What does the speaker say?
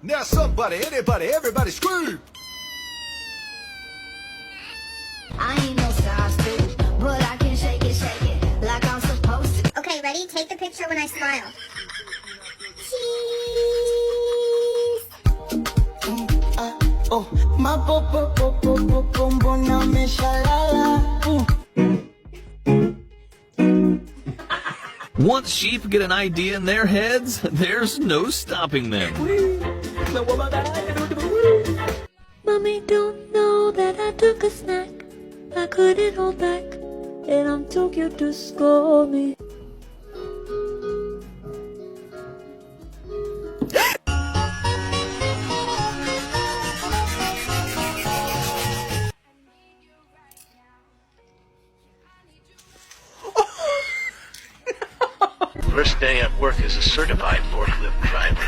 Now somebody, anybody, everybody scream! I ain't no size two, but I can shake it like I'm supposed to. Okay, ready? Take the picture when I smile. Cheese. Oh, my bona me shalala. Once sheep get an idea in their heads, there's no stopping them. Mommy don't know that I took a snack. I couldn't hold back, and I'm too cute to scold me. First day at work as a certified forklift driver.